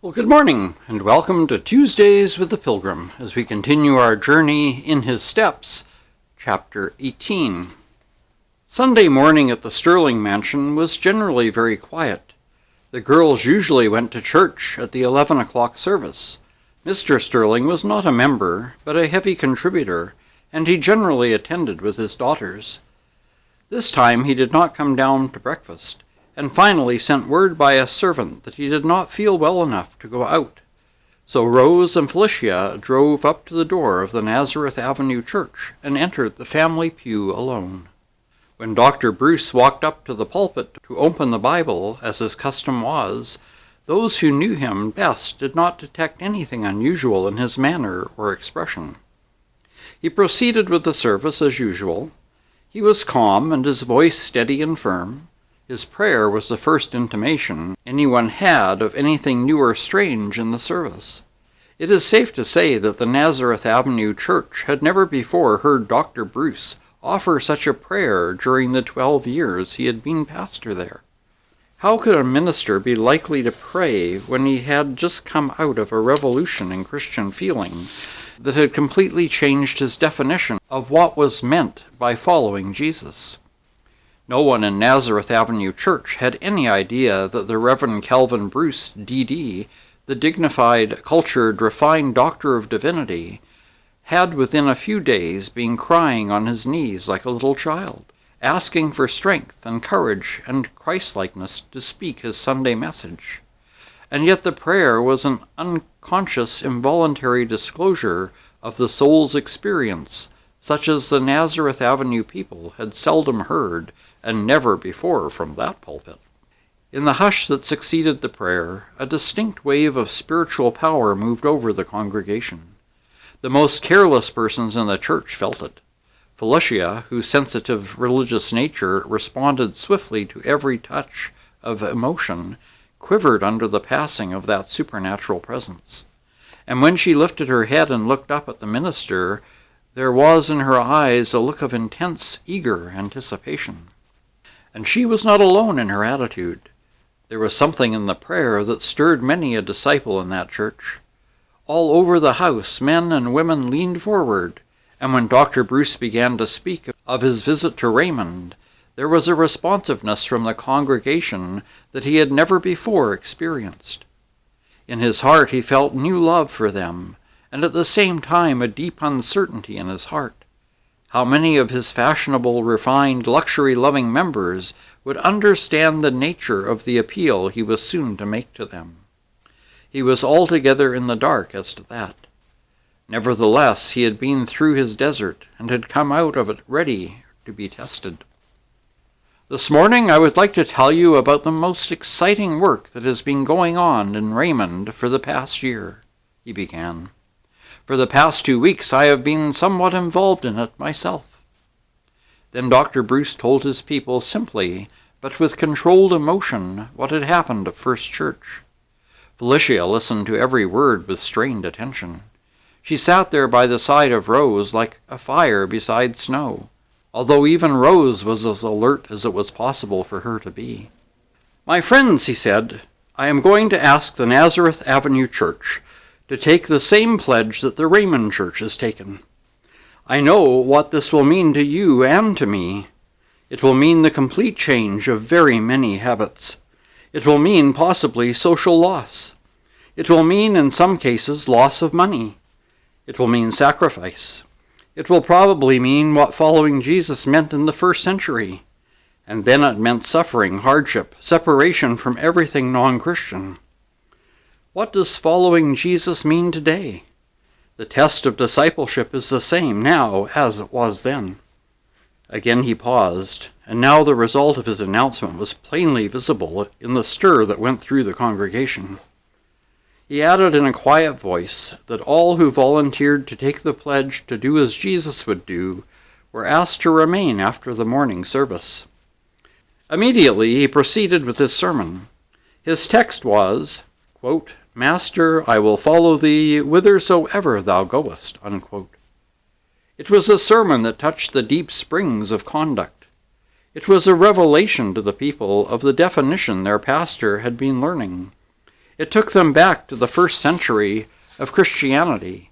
Well, good morning, and welcome to Tuesdays with the Pilgrim, as we continue our journey in his steps, Chapter 18. Sunday morning at the Sterling mansion was generally very quiet. The girls usually went to church at the 11 o'clock service. Mr. Sterling was not a member, but a heavy contributor, and he generally attended with his daughters. This time he did not come down to breakfast, and finally sent word by a servant that he did not feel well enough to go out. So Rose and Felicia drove up to the door of the Nazareth Avenue Church and entered the family pew alone. When Dr. Bruce walked up to the pulpit to open the Bible, as his custom was, those who knew him best did not detect anything unusual in his manner or expression. He proceeded with the service as usual. He was calm and his voice steady and firm. His prayer was the first intimation anyone had of anything new or strange in the service. It is safe to say that the Nazareth Avenue Church had never before heard Dr. Bruce offer such a prayer during the 12 years he had been pastor there. How could a minister be likely to pray when he had just come out of a revolution in Christian feeling that had completely changed his definition of what was meant by following Jesus? No one in Nazareth Avenue Church had any idea that the Reverend Calvin Bruce, D.D., the dignified, cultured, refined doctor of divinity, had within a few days been crying on his knees like a little child, asking for strength and courage and Christlikeness to speak his Sunday message. And yet the prayer was an unconscious, involuntary disclosure of the soul's experience, such as the Nazareth Avenue people had seldom heard and never before from that pulpit. In the hush that succeeded the prayer, a distinct wave of spiritual power moved over the congregation. The most careless persons in the church felt it. Felicia, whose sensitive religious nature responded swiftly to every touch of emotion, quivered under the passing of that supernatural presence. And when she lifted her head and looked up at the minister, there was in her eyes a look of intense, eager anticipation. And she was not alone in her attitude. There was something in the prayer that stirred many a disciple in that church. All over the house, men and women leaned forward, and when Dr. Bruce began to speak of his visit to Raymond, there was a responsiveness from the congregation that he had never before experienced. In his heart he felt new love for them, and at the same time a deep uncertainty in his heart. How many of his fashionable, refined, luxury-loving members would understand the nature of the appeal he was soon to make to them? He was altogether in the dark as to that. Nevertheless, he had been through his desert and had come out of it ready to be tested. This morning I would like to tell you about the most exciting work that has been going on in Raymond for the past year, he began. For the past 2 weeks I have been somewhat involved in it myself. Then Dr. Bruce told his people simply, but with controlled emotion, what had happened at First Church. Felicia listened to every word with strained attention. She sat there by the side of Rose like a fire beside snow, although even Rose was as alert as it was possible for her to be. "My friends," he said, "I am going to ask the Nazareth Avenue Church to take the same pledge that the Raymond Church has taken. I know what this will mean to you and to me. It will mean the complete change of very many habits. It will mean possibly social loss. It will mean, in some cases, loss of money. It will mean sacrifice. It will probably mean what following Jesus meant in the first century. And then it meant suffering, hardship, separation from everything non-Christian. What does following Jesus mean today? The test of discipleship is the same now as it was then." Again he paused, and now the result of his announcement was plainly visible in the stir that went through the congregation. He added in a quiet voice that all who volunteered to take the pledge to do as Jesus would do were asked to remain after the morning service. Immediately he proceeded with his sermon. His text was, quote, "Master, I will follow thee whithersoever thou goest," unquote. It was a sermon that touched the deep springs of conduct. It was a revelation to the people of the definition their pastor had been learning. It took them back to the first century of Christianity.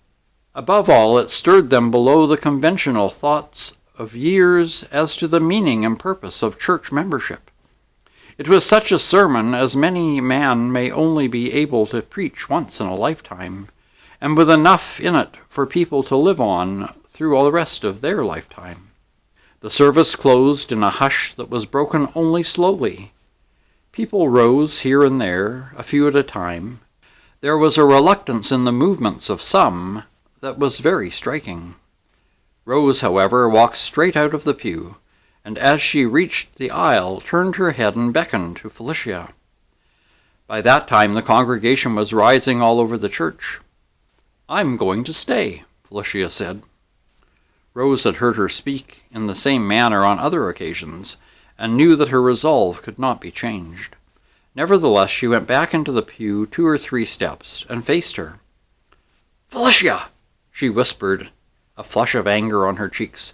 Above all, it stirred them below the conventional thoughts of years as to the meaning and purpose of church membership. It was such a sermon as many man may only be able to preach once in a lifetime, and with enough in it for people to live on through all the rest of their lifetime. The service closed in a hush that was broken only slowly. People rose here and there, a few at a time. There was a reluctance in the movements of some that was very striking. Rose, however, walked straight out of the pew, and as she reached the aisle, turned her head and beckoned to Felicia. By that time the congregation was rising all over the church. "I'm going to stay," Felicia said. Rose had heard her speak in the same manner on other occasions, and knew that her resolve could not be changed. Nevertheless, she went back into the pew 2 or 3 steps, and faced her. "Felicia," she whispered, a flush of anger on her cheeks,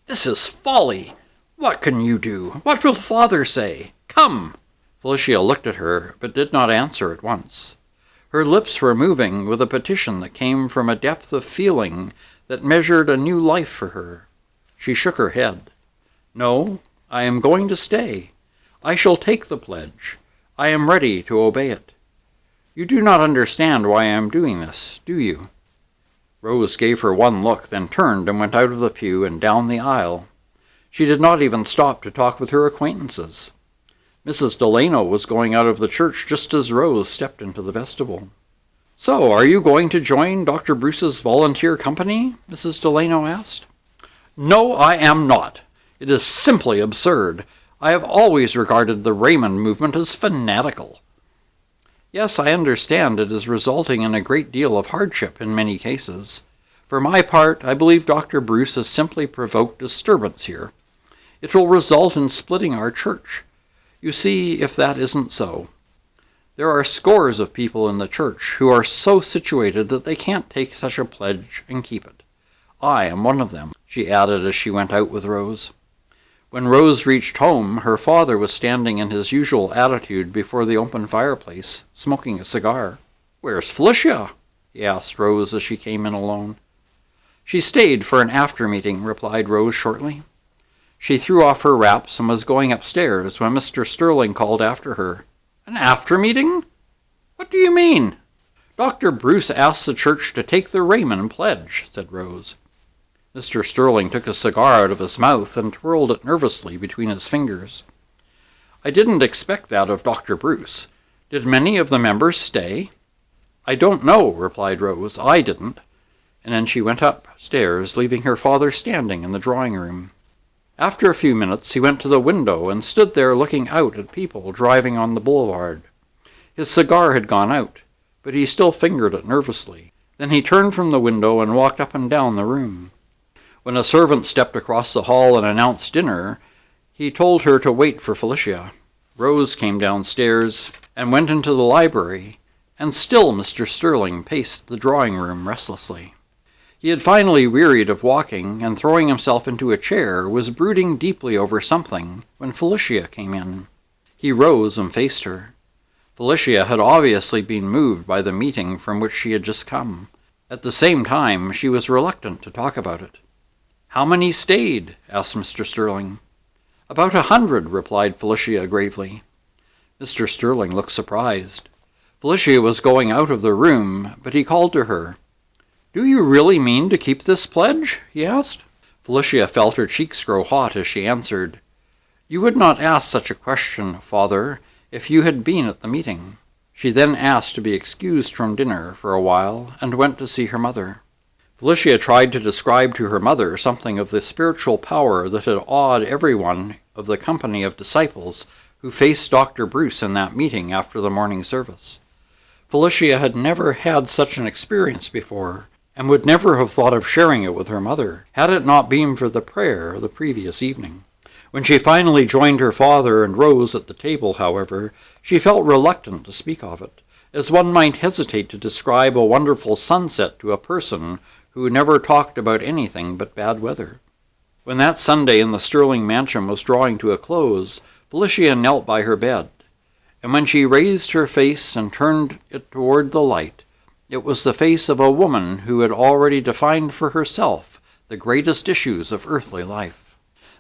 "this is folly. What can you do? What will father say? Come!" Felicia looked at her, but did not answer at once. Her lips were moving with a petition that came from a depth of feeling that measured a new life for her. She shook her head. "No, I am going to stay. I shall take the pledge. I am ready to obey it. You do not understand why I am doing this, do you?" Rose gave her one look, then turned and went out of the pew and down the aisle. She did not even stop to talk with her acquaintances. Mrs. Delano was going out of the church just as Rose stepped into the vestibule. "So, are you going to join Dr. Bruce's volunteer company?" Mrs. Delano asked. "No, I am not. It is simply absurd. I have always regarded the Raymond movement as fanatical." "Yes, I understand it is resulting in a great deal of hardship in many cases. For my part, I believe Dr. Bruce has simply provoked disturbance here. It will result in splitting our church. You see if that isn't so. There are scores of people in the church who are so situated that they can't take such a pledge and keep it. I am one of them," she added as she went out with Rose. When Rose reached home, her father was standing in his usual attitude before the open fireplace, smoking a cigar. "Where's Felicia?" he asked Rose as she came in alone. "She stayed for an after-meeting," replied Rose shortly. She threw off her wraps and was going upstairs when Mr. Sterling called after her. "An after-meeting? What do you mean?" "Dr. Bruce asked the church to take the Raymond pledge," said Rose. Mr. Sterling took a cigar out of his mouth and twirled it nervously between his fingers. "I didn't expect that of Dr. Bruce. Did many of the members stay?" "I don't know," replied Rose. "I didn't." And then she went upstairs, leaving her father standing in the drawing-room. After a few minutes he went to the window and stood there looking out at people driving on the boulevard. His cigar had gone out, but he still fingered it nervously. Then he turned from the window and walked up and down the room. When a servant stepped across the hall and announced dinner, he told her to wait for Felicia. Rose came downstairs and went into the library, and still Mr. Sterling paced the drawing-room restlessly. He had finally wearied of walking, and throwing himself into a chair, was brooding deeply over something when Felicia came in. He rose and faced her. Felicia had obviously been moved by the meeting from which she had just come. At the same time, she was reluctant to talk about it. "How many stayed?" asked Mr. Sterling. "About 100, replied Felicia gravely. Mr. Sterling looked surprised. Felicia was going out of the room, but he called to her. "Do you really mean to keep this pledge?" he asked. Felicia felt her cheeks grow hot as she answered, "You would not ask such a question, father, if you had been at the meeting." She then asked to be excused from dinner for a while and went to see her mother. Felicia tried to describe to her mother something of the spiritual power that had awed everyone of the company of disciples who faced Dr. Bruce in that meeting after the morning service. Felicia had never had such an experience before, and would never have thought of sharing it with her mother, had it not been for the prayer the previous evening. When she finally joined her father and Rose at the table, however, she felt reluctant to speak of it, as one might hesitate to describe a wonderful sunset to a person who never talked about anything but bad weather. When that Sunday in the Sterling mansion was drawing to a close, Felicia knelt by her bed, and when she raised her face and turned it toward the light, it was the face of a woman who had already defined for herself the greatest issues of earthly life.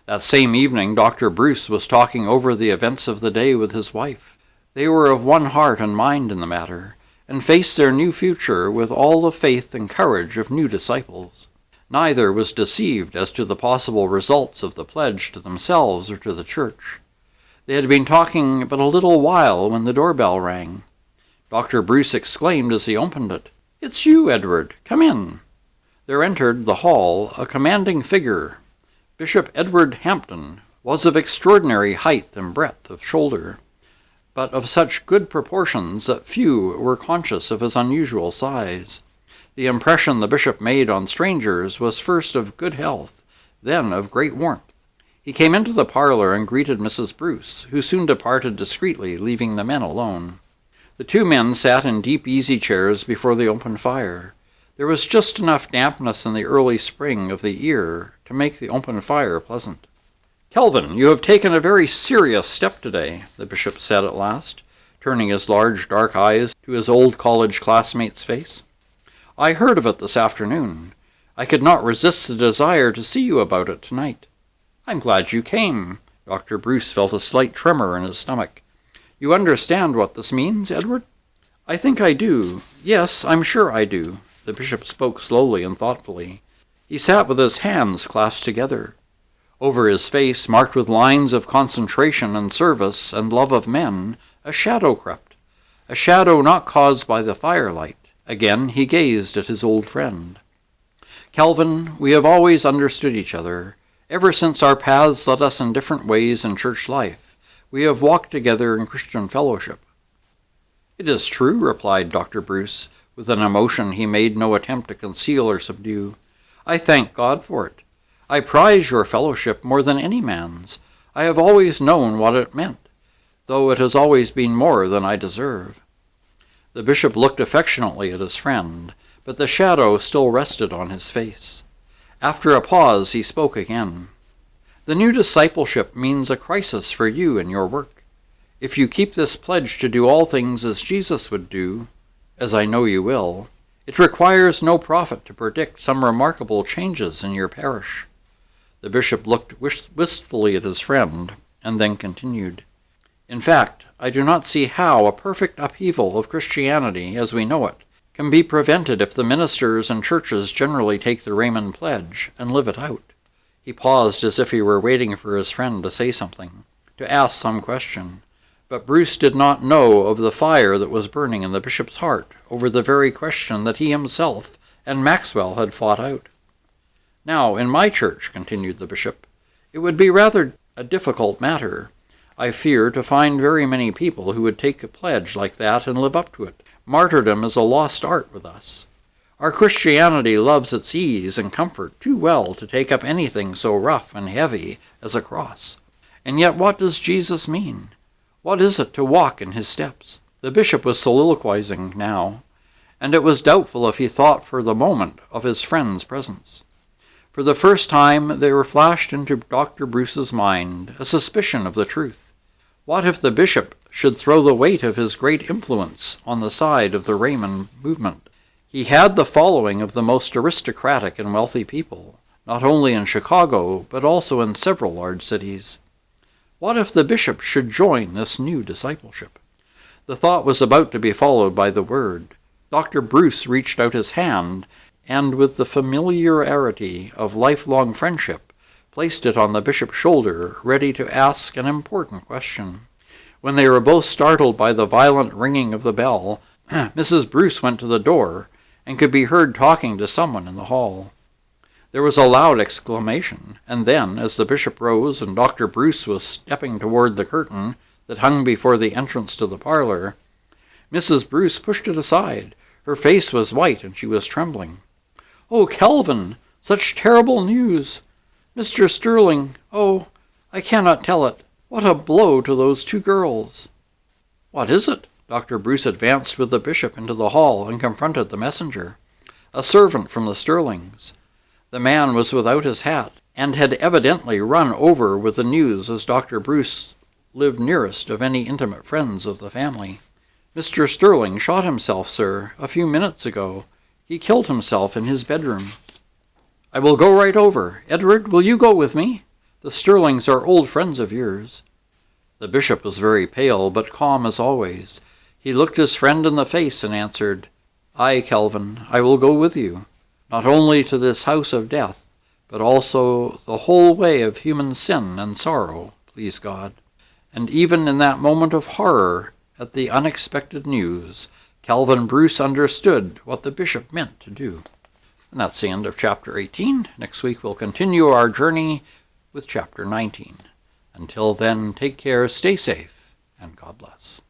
That same evening, Dr. Bruce was talking over the events of the day with his wife. They were of one heart and mind in the matter, and faced their new future with all the faith and courage of new disciples. Neither was deceived as to the possible results of the pledge to themselves or to the church. They had been talking but a little while when the doorbell rang. Dr. Bruce exclaimed as he opened it, "It's you, Edward. Come in." There entered the hall a commanding figure. Bishop Edward Hampton was of extraordinary height and breadth of shoulder, but of such good proportions that few were conscious of his unusual size. The impression the bishop made on strangers was first of good health, then of great warmth. He came into the parlor and greeted Mrs. Bruce, who soon departed discreetly, leaving the men alone. The two men sat in deep easy-chairs before the open fire. There was just enough dampness in the early spring of the year to make the open fire pleasant. "Kelvin, you have taken a very serious step today," the bishop said at last, turning his large dark eyes to his old college classmate's face. "I heard of it this afternoon. I could not resist the desire to see you about it tonight." "I'm glad you came." Dr. Bruce felt a slight tremor in his stomach. "You understand what this means, Edward?" "I think I do. Yes, I'm sure I do." The bishop spoke slowly and thoughtfully. He sat with his hands clasped together. Over his face, marked with lines of concentration and service and love of men, a shadow crept, a shadow not caused by the firelight. Again he gazed at his old friend. "Kelvin, we have always understood each other. Ever since our paths led us in different ways in church life, we have walked together in Christian fellowship." "It is true," replied Dr. Bruce, with an emotion he made no attempt to conceal or subdue. "I thank God for it. I prize your fellowship more than any man's. I have always known what it meant, though it has always been more than I deserve." The bishop looked affectionately at his friend, but the shadow still rested on his face. After a pause, he spoke again. "The new discipleship means a crisis for you in your work. If you keep this pledge to do all things as Jesus would do, as I know you will, it requires no prophet to predict some remarkable changes in your parish." The bishop looked wistfully at his friend, and then continued, "In fact, I do not see how a perfect upheaval of Christianity as we know it can be prevented if the ministers and churches generally take the Raymond pledge and live it out." He paused as if he were waiting for his friend to say something, to ask some question, but Bruce did not know of the fire that was burning in the bishop's heart over the very question that he himself and Maxwell had fought out. "Now, in my church," continued the bishop, "it would be rather a difficult matter, I fear, to find very many people who would take a pledge like that and live up to it. Martyrdom is a lost art with us. Our Christianity loves its ease and comfort too well to take up anything so rough and heavy as a cross. And yet what does Jesus mean? What is it to walk in his steps?" The bishop was soliloquizing now, and it was doubtful if he thought for the moment of his friend's presence. For the first time there flashed into Dr. Bruce's mind a suspicion of the truth. What if the bishop should throw the weight of his great influence on the side of the Raymond movement? He had the following of the most aristocratic and wealthy people, not only in Chicago, but also in several large cities. What if the bishop should join this new discipleship? The thought was about to be followed by the word. Dr. Bruce reached out his hand, and with the familiarity of lifelong friendship, placed it on the bishop's shoulder, ready to ask an important question. When they were both startled by the violent ringing of the bell, Mrs. Bruce went to the door, and could be heard talking to someone in the hall. There was a loud exclamation, and then, as the bishop rose and Dr. Bruce was stepping toward the curtain that hung before the entrance to the parlor, Mrs. Bruce pushed it aside. Her face was white, and she was trembling. "Oh, Kelvin, such terrible news! Mr. Sterling, oh, I cannot tell it. What a blow to those two girls!" "What is it?" Dr. Bruce advanced with the bishop into the hall and confronted the messenger, a servant from the Sterlings. The man was without his hat, and had evidently run over with the news as Dr. Bruce lived nearest of any intimate friends of the family. Mr. Sterling shot himself, sir, a few minutes ago. He killed himself in his bedroom. I will go right over. Edward, will you go with me? The Sterlings are old friends of yours. The bishop was very pale, but calm as always. He looked his friend in the face and answered, Aye, Calvin, I will go with you, not only to this house of death, but also the whole way of human sin and sorrow, please God. And even in that moment of horror at the unexpected news, Calvin Bruce understood what the bishop meant to do. And that's the end of chapter 18. Next week we'll continue our journey with chapter 19. Until then, take care, stay safe, and God bless.